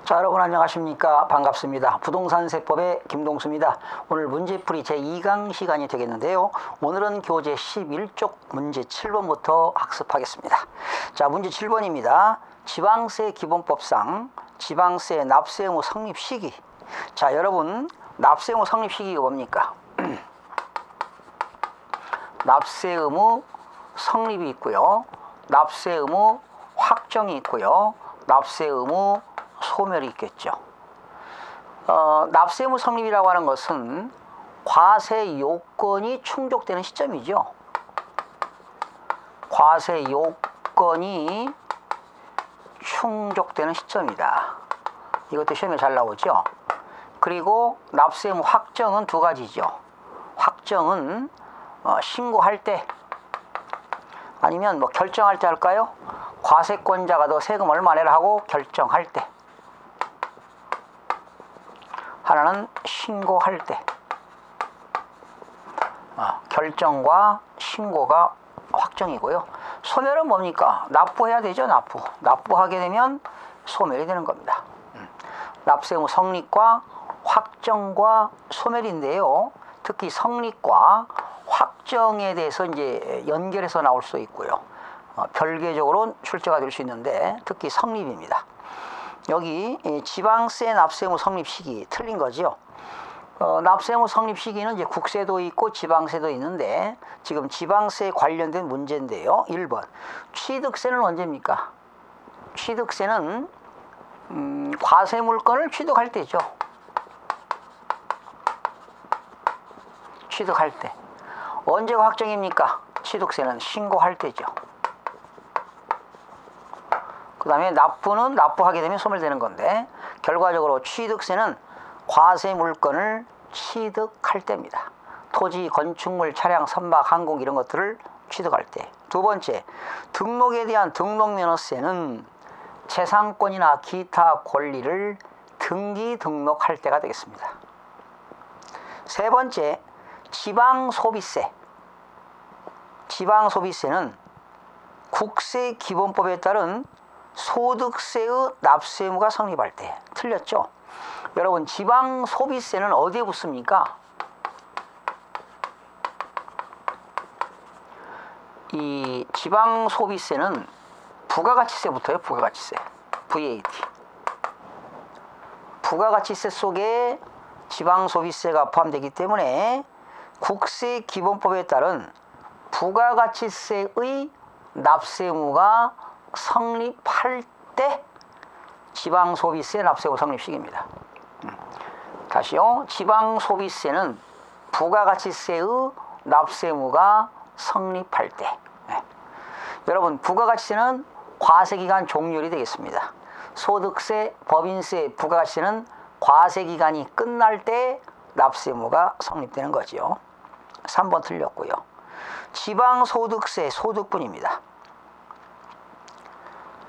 자, 여러분 안녕하십니까? 반갑습니다. 부동산 세법의 김동수입니다. 오늘 문제풀이 제2강 시간이 되겠는데요. 오늘은 교재 11쪽 문제 7번부터 학습하겠습니다. 자, 문제 7번입니다. 지방세 기본법상 지방세 납세 의무 성립 시기. 자, 여러분 납세 의무 성립 시기가 뭡니까? 납세 의무 성립이 있고요. 납세 의무 확정이 있고요. 납세 의무 소멸이 있겠죠. 납세 의무 성립이라고 하는 것은 과세 요건이 충족되는 시점이죠. 과세 요건이 충족되는 시점이다. 이것도 시험에 잘 나오죠. 그리고 납세 의무 확정은 두 가지죠. 확정은 신고할 때 아니면 뭐 결정할 때 할까요? 과세권자가 너 세금 얼마 내라 하고 결정할 때. 하나는 신고할 때. 결정과 신고가 확정이고요. 소멸은 뭡니까? 납부해야 되죠. 납부하게 되면 소멸이 되는 겁니다. 납세 의무 성립과 확정과 소멸인데요. 특히 성립과 확정에 대해서 이제 연결해서 나올 수 있고요. 별개적으로 출제가 될 수 있는데 특히 성립입니다. 여기 지방세 납세 의무 성립 시기 틀린 거죠. 납세 의무 성립 시기는 이제 국세도 있고 지방세도 있는데 지금 지방세 관련된 문제인데요. 1번 취득세는 언제입니까? 취득세는 과세 물건을 취득할 때죠. 취득할 때. 언제가 확정입니까? 취득세는 신고할 때죠. 그 다음에 납부는 납부하게 되면 소멸되는 건데 결과적으로 취득세는 과세 물건을 취득할 때입니다. 토지, 건축물, 차량, 선박, 항공 이런 것들을 취득할 때. 두 번째, 등록에 대한 등록면허세는 재산권이나 기타 권리를 등기 등록할 때가 되겠습니다. 세 번째, 지방소비세. 지방소비세는 국세기본법에 따른 소득세의 납세 의무가 성립할 때. 틀렸죠? 여러분 지방소비세는 어디에 붙습니까? 이 지방소비세는 부가가치세 붙어요. 부가가치세. VAT. 부가가치세 속에 지방소비세가 포함되기 때문에 국세기본법에 따른 부가가치세의 납세 의무가 성립할 때 지방소비세 납세 의무 성립 시기입니다. 다시요. 지방소비세는 부가가치세의 납세 의무가 성립할 때. 여러분 부가가치세는 과세기간 종료일이 되겠습니다. 소득세, 법인세, 부가가치세는 과세기간이 끝날 때 납세 의무가 성립되는 거죠. 3번 틀렸고요. 지방소득세 소득분입니다.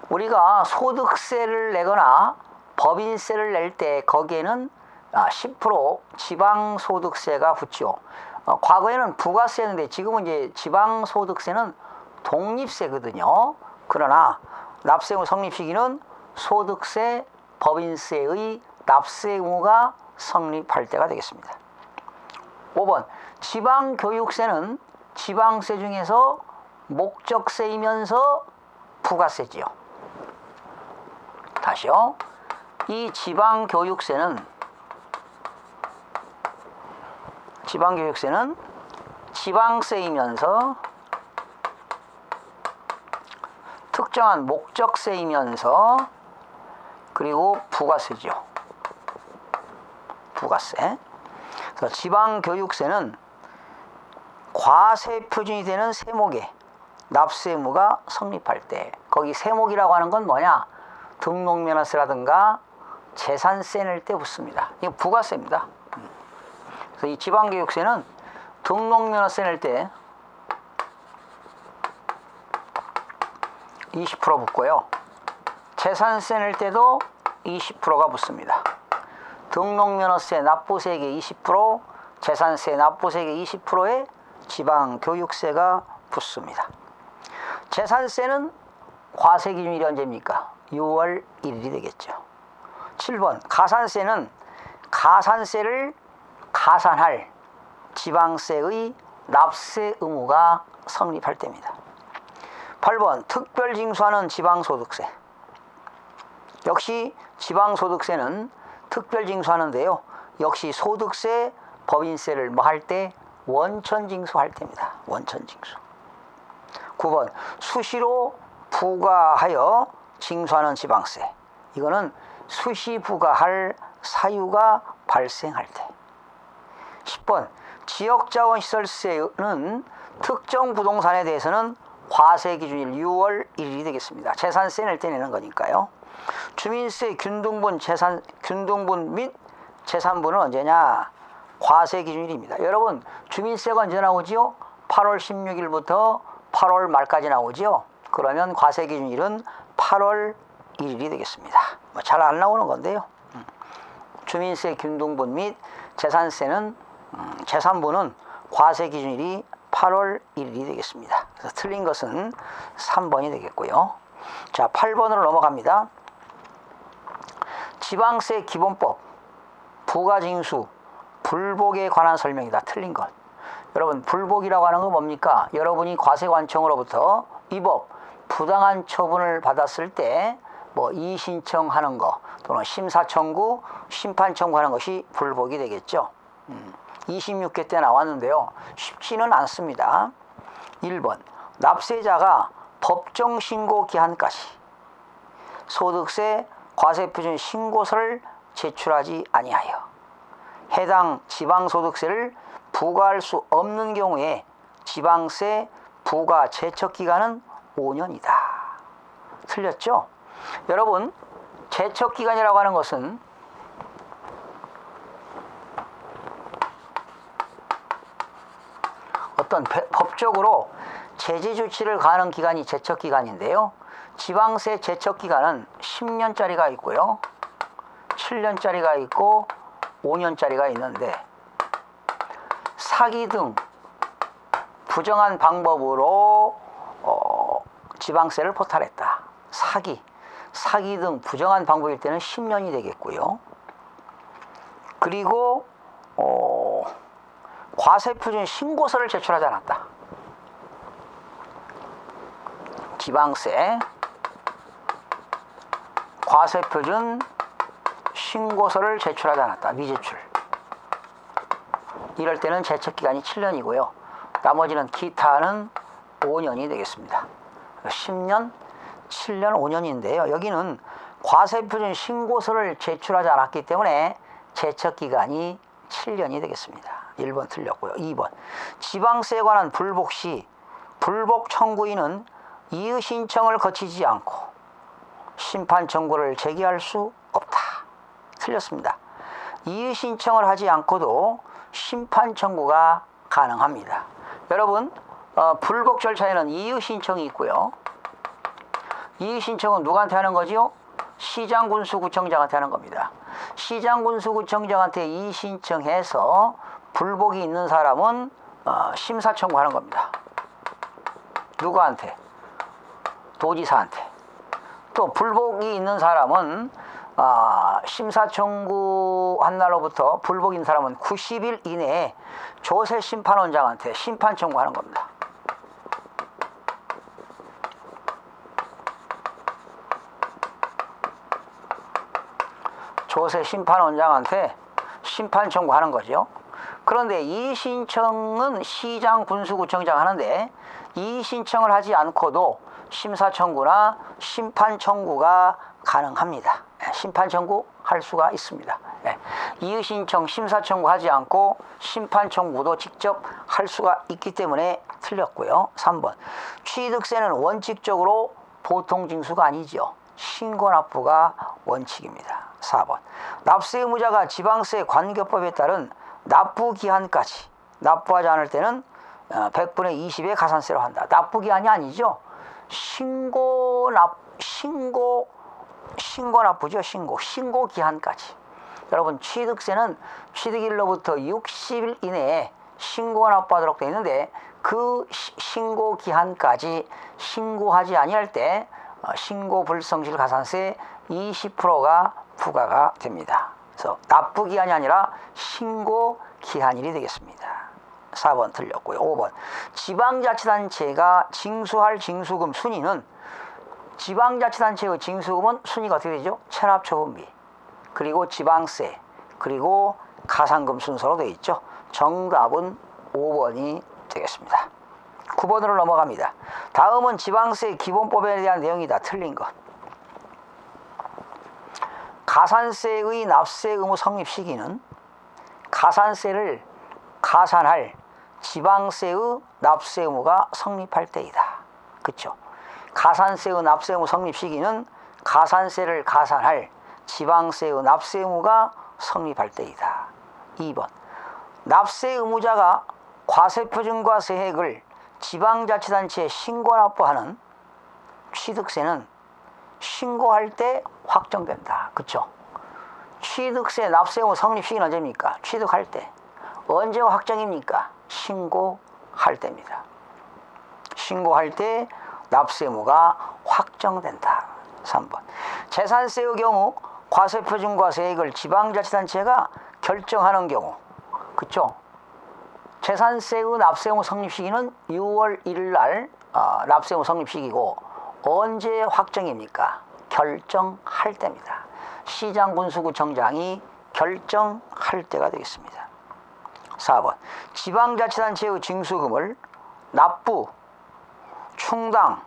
우리가 소득세를 내거나 법인세를 낼 때 거기에는 10% 지방소득세가 붙죠. 과거에는 부가세였는데 지금은 이제 지방소득세는 독립세거든요. 그러나 납세 의무 성립 시기는 소득세, 법인세의 납세 의무가 성립할 때가 되겠습니다. 5번 지방교육세는 지방세 중에서 목적세이면서 부가세지요. 다시요. 이 지방교육세는 지방세이면서 특정한 목적세이면서 그리고 부가세죠. 부가세. 그래서 지방교육세는 과세 표준이 되는 세목에 납세 의무가 성립할 때 거기 세목이라고 하는 건 뭐냐? 등록면허세라든가 재산세 낼 때 붙습니다. 이게 부가세입니다. 그래서 이 지방교육세는 등록면허세 낼 때 20% 붙고요. 재산세 낼 때도 20%가 붙습니다. 등록면허세 납부세액의 20%, 재산세 납부세액의 20%에 지방교육세가 붙습니다. 재산세는 과세 기준일이 언제입니까? 6월 1일이 되겠죠. 7번 가산세는 가산세를 가산할 지방세의 납세 의무가 성립할 때입니다. 8번 특별징수하는 지방소득세. 역시 지방소득세는 특별징수하는데요. 역시 소득세, 법인세를 뭐 할 때 원천징수할 때입니다. 원천징수. 9번 수시로 부과하여 징수하는 지방세. 이거는 수시 부과할 사유가 발생할 때. 10번 지역자원시설세는 특정 부동산에 대해서는 과세 기준일 6월 1일이 되겠습니다. 재산세 낼 때 내는 거니까요. 주민세 균등분 및 재산분은 언제냐? 과세 기준일입니다. 여러분 주민세가 언제 나오지요? 8월 16일부터 8월 말까지 나오지요. 그러면 과세 기준일은 8월 1일이 되겠습니다. 잘 안 나오는 건데요. 주민세 균등분 및 재산세는 재산분은 과세 기준일이 8월 1일이 되겠습니다. 그래서 틀린 것은 3번이 되겠고요. 자, 8번으로 넘어갑니다. 지방세 기본법 부가징수 불복에 관한 설명이다. 틀린 것. 여러분 불복이라고 하는 건 뭡니까? 여러분이 과세관청으로부터 이 법 부당한 처분을 받았을 때 뭐 이의신청하는 거 또는 심사청구, 심판청구하는 것이 불복이 되겠죠. 26회 때 나왔는데요. 쉽지는 않습니다. 1번 납세자가 법정신고 기한까지 소득세 과세표준 신고서를 제출하지 아니하여 해당 지방소득세를 부과할 수 없는 경우에 지방세 부과 제척기간은 5년이다. 틀렸죠? 여러분 제척기간이라고 하는 것은 어떤 법적으로 제재 조치를 가하는 기간이 제척기간인데요. 지방세 제척기간은 10년짜리가 있고요. 7년짜리가 있고 5년짜리가 있는데 사기 등 부정한 방법으로 지방세를 포탈했다. 사기 등 부정한 방법일 때는 10년이 되겠고요. 그리고 과세표준 신고서를 제출하지 않았다. 지방세 과세표준 신고서를 제출하지 않았다. 미제출. 이럴 때는 제척기간이 7년이고요. 나머지는 기타는 5년이 되겠습니다. 10년, 7년, 5년인데요. 여기는 과세표준 신고서를 제출하지 않았기 때문에 제척기간이 7년이 되겠습니다. 1번 틀렸고요. 2번 지방세에 관한 불복 시 불복 청구인은 이의 신청을 거치지 않고 심판 청구를 제기할 수 없다. 틀렸습니다. 이의 신청을 하지 않고도 심판 청구가 가능합니다. 여러분 불복 절차에는 이의 신청이 있고요. 이의 신청은 누구한테 하는 거지요? 시장군수구청장한테 하는 겁니다. 시장군수구청장한테 이의 신청해서 불복이 있는 사람은 심사 청구하는 겁니다. 누구한테? 도지사한테. 또 불복이 있는 사람은 심사 청구한 날로부터 불복인 사람은 90일 이내에 조세심판원장한테 심판 청구하는 겁니다. 조세심판원장한테 심판 청구하는 거죠. 그런데 이 신청은 시장군수구청장 하는데 이 신청을 하지 않고도 심사 청구나 심판 청구가 가능합니다. 심판 청구 할 수가 있습니다. 이의 신청, 심사 청구하지 않고 심판 청구도 직접 할 수가 있기 때문에 틀렸고요. 3번 취득세는 원칙적으로 보통징수가 아니죠. 신고납부가 원칙입니다. 4번 납세 의무자가 지방세 관계법에 따른 납부기한까지 납부하지 않을 때는 100분의 20의 가산세로 한다. 납부기한이 아니죠. 신고납부죠. 신고기한까지. 여러분 취득세는 취득일로부터 60일 이내에 신고가 납부하도록 되어 있는데 그 신고기한까지 신고하지 아니할 때 신고 불성실 가산세 20%가 부과가 됩니다. 그래서 납부기한이 아니라 신고기한일이 되겠습니다. 4번 틀렸고요. 5번 지방자치단체가 징수할 징수금 순위는 지방자치단체의 징수금은 순위가 어떻게 되죠? 체납처분비 그리고 지방세 그리고 가산금 순서로 되어 있죠. 정답은 5번이 되겠습니다. 9번으로 넘어갑니다. 다음은 지방세 기본법에 대한 내용이다. 틀린 것. 가산세의 납세 의무 성립 시기는 가산세를 가산할 지방세의 납세 의무가 성립할 때이다. 그렇죠? 가산세의 납세 의무 성립 시기는 가산세를 가산할 지방세의 납세 의무가 성립할 때이다. 2번 납세 의무자가 과세표준과 세액을 지방자치단체에 신고 납부하는 취득세는 신고할 때 확정된다. 그렇죠? 취득세 납세 의무 성립 시기는 언제입니까? 취득할 때. 언제 확정입니까? 신고할 때입니다. 신고할 때 납세 의무가 확정된다. 3번 재산세의 경우 과세표준과 세액을 지방자치단체가 결정하는 경우 그렇죠? 재산세의 납세 의무 성립 시기는 6월 1일 날 납세 의무 성립 시기고 언제 확정입니까? 결정할 때입니다. 시장군수구청장이 결정할 때가 되겠습니다. 4번 지방자치단체의 징수금을 납부, 충당,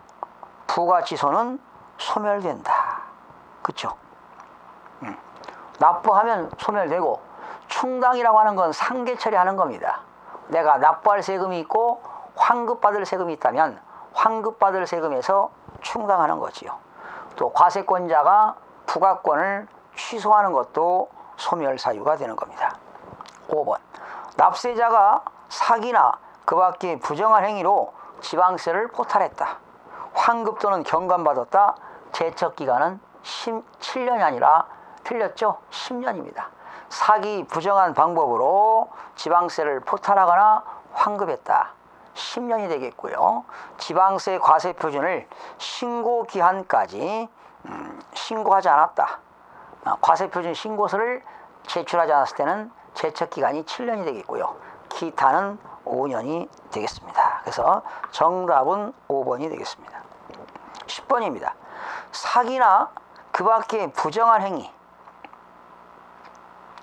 부과 취소는 소멸된다. 그렇죠? 납부하면 소멸되고 충당이라고 하는 건 상계 처리하는 겁니다. 내가 납부할 세금이 있고 환급받을 세금이 있다면 환급받을 세금에서 충당하는 거지요. 또 과세권자가 부과권을 취소하는 것도 소멸 사유가 되는 겁니다. 5번 납세자가 사기나 그 밖의 부정한 행위로 지방세를 포탈했다. 환급 또는 경감받았다. 제척기간은 7년이 아니라 틀렸죠? 10년입니다. 사기 부정한 방법으로 지방세를 포탈하거나 환급했다. 10년이 되겠고요. 지방세 과세표준을 신고기한까지 신고하지 않았다. 과세표준 신고서를 제출하지 않았을 때는 제척기간이 7년이 되겠고요. 기타는 5년이 되겠습니다. 그래서 정답은 5번이 되겠습니다. 10번입니다. 사기나 그 밖의 부정한 행위.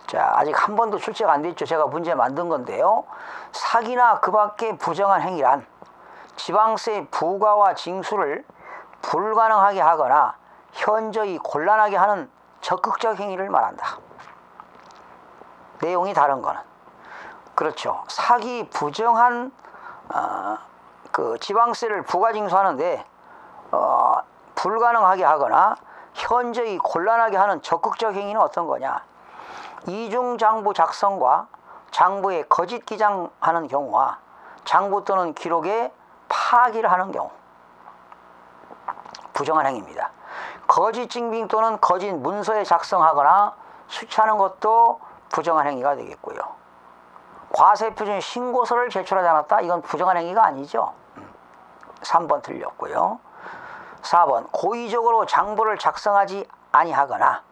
자, 아직 한 번도 출제가 안 됐죠. 제가 문제 만든 건데요. 사기나 그 밖의 부정한 행위란 지방세 부과와 징수를 불가능하게 하거나 현저히 곤란하게 하는 적극적 행위를 말한다. 내용이 다른 거는 그렇죠. 사기 부정한 그 지방세를 부과 징수하는데 불가능하게 하거나 현저히 곤란하게 하는 적극적 행위는 어떤 거냐? 이중장부 작성과 장부에 거짓 기장하는 경우와 장부 또는 기록에 파기를 하는 경우 부정한 행위입니다. 거짓 증빙 또는 거짓 문서에 작성하거나 수취하는 것도 부정한 행위가 되겠고요. 과세표준 신고서를 제출하지 않았다? 이건 부정한 행위가 아니죠. 3번 틀렸고요. 4번 고의적으로 장부를 작성하지 아니하거나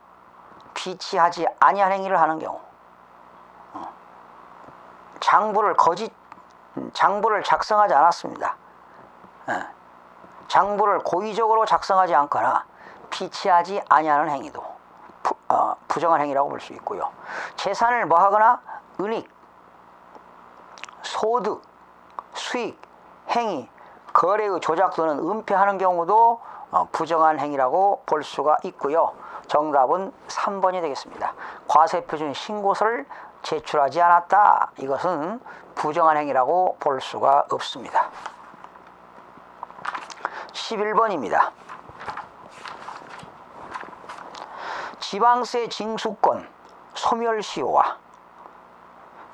비치하지 아니한 행위를 하는 경우 장부를 작성하지 않았습니다. 장부를 고의적으로 작성하지 않거나 비치하지 아니하는 행위도 부정한 행위라고 볼 수 있고요. 재산을 뭐하거나 은닉, 소득, 수익, 행위, 거래의 조작 또는 은폐하는 경우도 부정한 행위라고 볼 수가 있고요. 정답은 3번이 되겠습니다. 과세표준 신고서를 제출하지 않았다. 이것은 부정한 행위라고 볼 수가 없습니다. 11번입니다. 지방세 징수권 소멸시효와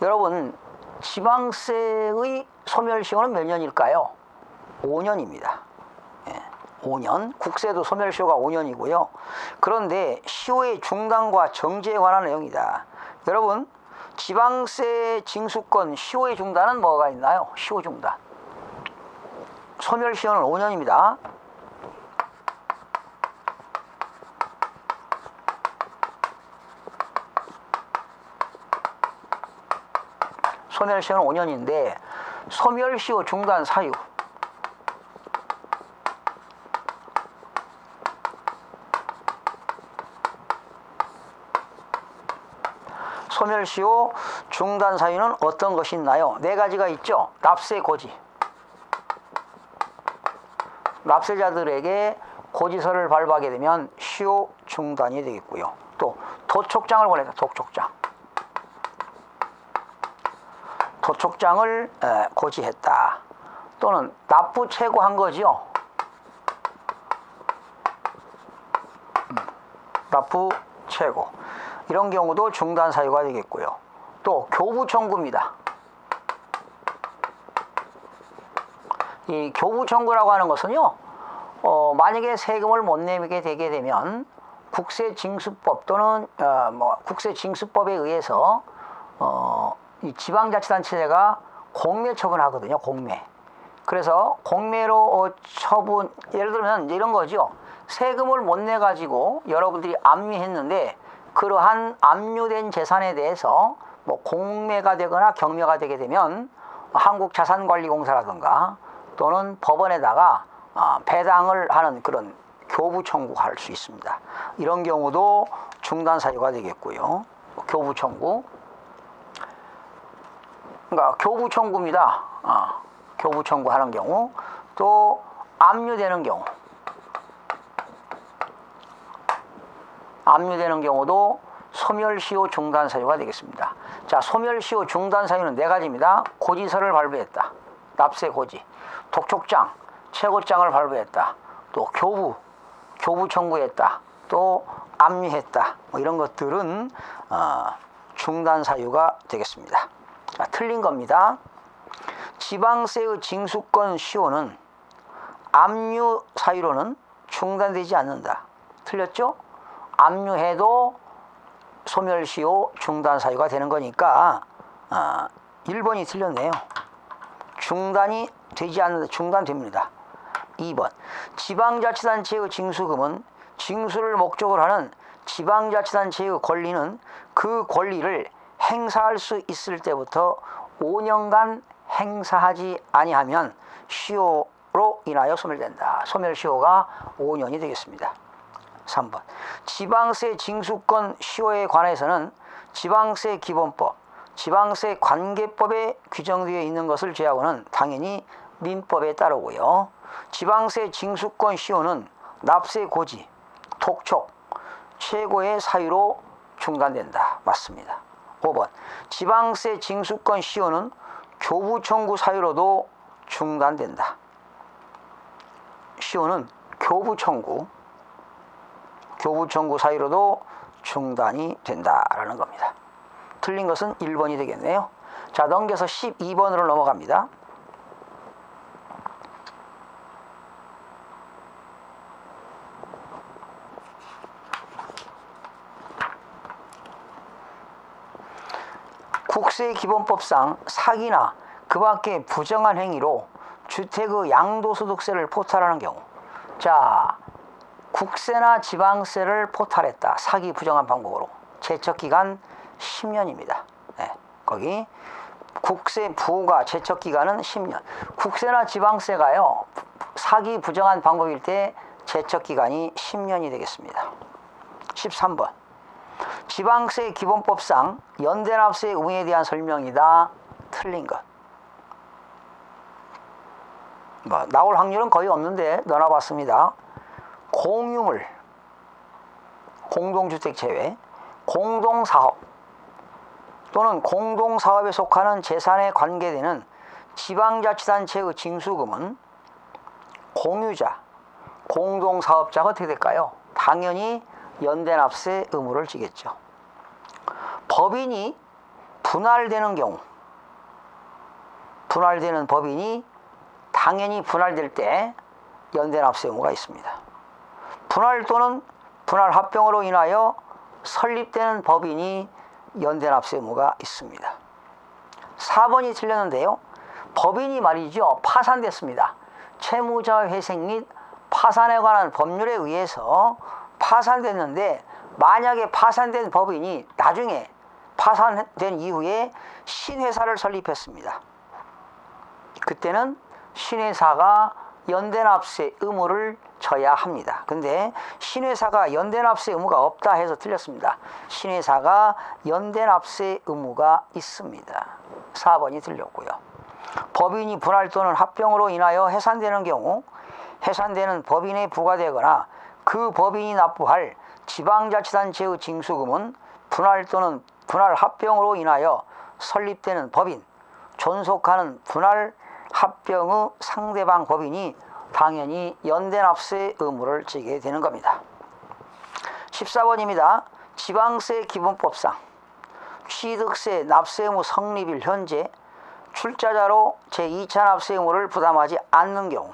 여러분 지방세의 소멸시효는 몇 년일까요? 5년입니다. 5년. 국세도 소멸시효가 5년이고요. 그런데 시효의 중단과 정지에 관한 내용이다. 여러분 지방세 징수권 시효의 중단은 뭐가 있나요? 시효 중단. 소멸시효는 5년입니다. 소멸시효는 5년인데 소멸시효 중단 사유. 소멸시효 중단 사유는 어떤 것이 있나요? 네 가지가 있죠. 납세 고지. 납세자들에게 고지서를 발부하게 되면 시효 중단이 되겠고요. 또 도촉장을 보냈다. 도촉장. 도촉장을 고지했다. 또는 납부 최고한 거죠. 납부 최고. 이런 경우도 중단 사유가 되겠고요. 또 교부 청구입니다. 이 교부 청구라고 하는 것은요, 만약에 세금을 못 내게 되게 되면 국세징수법 또는 국세징수법에 의해서 이 지방자치단체가 공매 처분하거든요. 공매. 그래서 공매로 처분, 예를 들면 이런 거죠. 세금을 못 내 가지고 여러분들이 압류했는데 그러한 압류된 재산에 대해서 뭐 공매가 되거나 경매가 되게 되면 한국자산관리공사라든가 또는 법원에다가 배당을 하는 그런 교부 청구할 수 있습니다. 이런 경우도 중단 사유가 되겠고요. 교부 청구. 그러니까 교부 청구입니다. 교부 청구하는 경우. 또 압류되는 경우. 압류되는 경우도 소멸시효 중단 사유가 되겠습니다. 자, 소멸시효 중단 사유는 네 가지입니다. 고지서를 발부했다. 납세 고지. 독촉장, 최고장을 발부했다. 또 교부 청구했다. 또 압류했다. 뭐 이런 것들은 중단 사유가 되겠습니다. 자, 틀린 겁니다. 지방세의 징수권 시효는 압류 사유로는 중단되지 않는다. 틀렸죠? 압류해도 소멸시효 중단 사유가 되는 거니까 1번이 틀렸네요. 중단이 되지 않는다. 중단됩니다. 2번. 지방자치단체의 징수금은 징수를 목적으로 하는 지방자치단체의 권리는 그 권리를 행사할 수 있을 때부터 5년간 행사하지 아니하면 시효로 인하여 소멸된다. 소멸시효가 5년이 되겠습니다. 3번. 지방세 징수권 시효에 관해서는 지방세 기본법, 지방세 관계법에 규정되어 있는 것을 제하고는 당연히 민법에 따르고요. 지방세 징수권 시효는 납세 고지, 독촉, 최고의 사유로 중단된다. 맞습니다. 5번. 지방세 징수권 시효는 교부 청구 사유로도 중단된다. 시효는 교부 청구 사유로도 중단이 된다라는 겁니다. 틀린 것은 1번이 되겠네요. 자, 넘겨서 12번으로 넘어갑니다. 국세기본법상 사기나 그 밖의 부정한 행위로 주택의 양도소득세를 포탈하는 경우. 자, 국세나 지방세를 포탈했다. 사기 부정한 방법으로. 제척기간 10년입니다. 네, 거기 국세 부호가 제척기간은 10년. 국세나 지방세가요, 사기 부정한 방법일 때 제척기간이 10년이 되겠습니다. 13번. 지방세 기본법상 연대납세 의무에 대한 설명이다. 틀린 것. 나올 확률은 거의 없는데 넣어봤습니다. 공유물, 공동주택 제외, 공동사업 또는 공동사업에 속하는 재산에 관계되는 지방자치단체의 징수금은 공유자, 공동사업자가 어떻게 될까요? 당연히 연대납세 의무를 지겠죠. 법인이 분할되는 경우, 분할되는 법인이 당연히 분할될 때 연대납세 의무가 있습니다. 분할 또는 분할 합병으로 인하여 설립되는 법인이 연대납세 의무가 있습니다. 4번이 틀렸는데요. 법인이 말이죠, 파산됐습니다. 채무자 회생 및 파산에 관한 법률에 의해서 파산됐는데, 만약에 파산된 법인이 나중에 파산된 이후에 신회사를 설립했습니다. 그때는 신회사가 연대납세 의무를 져야 합니다. 근데 신회사가 연대납세 의무가 없다 해서 틀렸습니다. 신회사가 연대납세 의무가 있습니다. 4번이 틀렸고요. 법인이 분할 또는 합병으로 인하여 해산되는 경우 해산되는 법인에 부과되거나 그 법인이 납부할 지방자치단체의 징수금은 분할 또는 분할 합병으로 인하여 설립되는 법인, 존속하는 분할 합병의 상대방 법인이 당연히 연대납세 의무를 지게 되는 겁니다. 14번입니다. 지방세 기본법상 취득세 납세 의무 성립일 현재 출자자로 제2차 납세 의무를 부담하지 않는 경우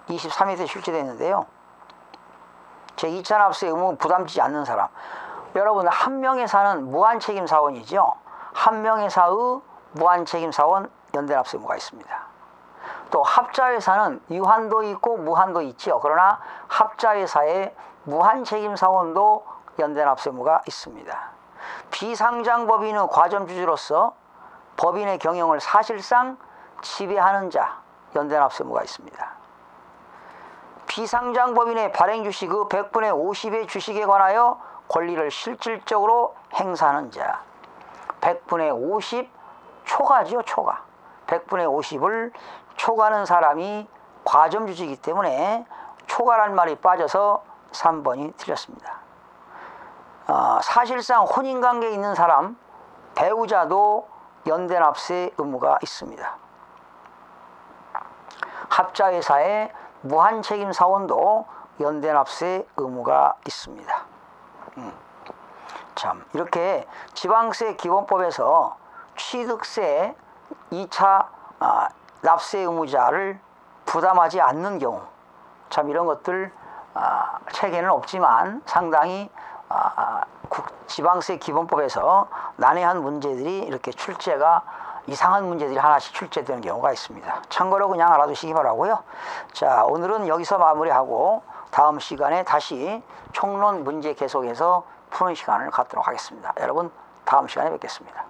23회 때 출제되어 있는데요. 제2차 납세 의무 부담지 않는 사람, 여러분 한 명회사는 무한책임사원이죠. 한 명회사의 무한책임사원 연대납세 의무가 있습니다. 또 합자회사는 유한도 있고 무한도 있죠. 그러나 합자회사의 무한책임사원도 연대납세 의무가 있습니다. 비상장법인의 과점주주로서 법인의 경영을 사실상 지배하는 자 연대납세 의무가 있습니다. 비상장법인의 발행주식의 100분의 50의 주식에 관하여 권리를 실질적으로 행사하는 자 100분의 50 초과죠. 초과 100분의 50을 초과하는 사람이 과점주주이기 때문에 초과란 말이 빠져서 3번이 틀렸습니다. 사실상 혼인관계에 있는 사람 배우자도 연대납세 의무가 있습니다. 합자회사의 무한책임사원도 연대납세 의무가 있습니다. 참 이렇게 지방세 기본법에서 취득세 2차 납세 의무자를 부담하지 않는 경우 참 이런 것들 책에는 없지만 상당히 지방세 기본법에서 난해한 문제들이 이렇게 출제가 이상한 문제들이 하나씩 출제되는 경우가 있습니다. 참고로 그냥 알아두시기 바라고요. 자, 오늘은 여기서 마무리하고 다음 시간에 다시 총론 문제 계속해서 푸는 시간을 갖도록 하겠습니다. 여러분 다음 시간에 뵙겠습니다.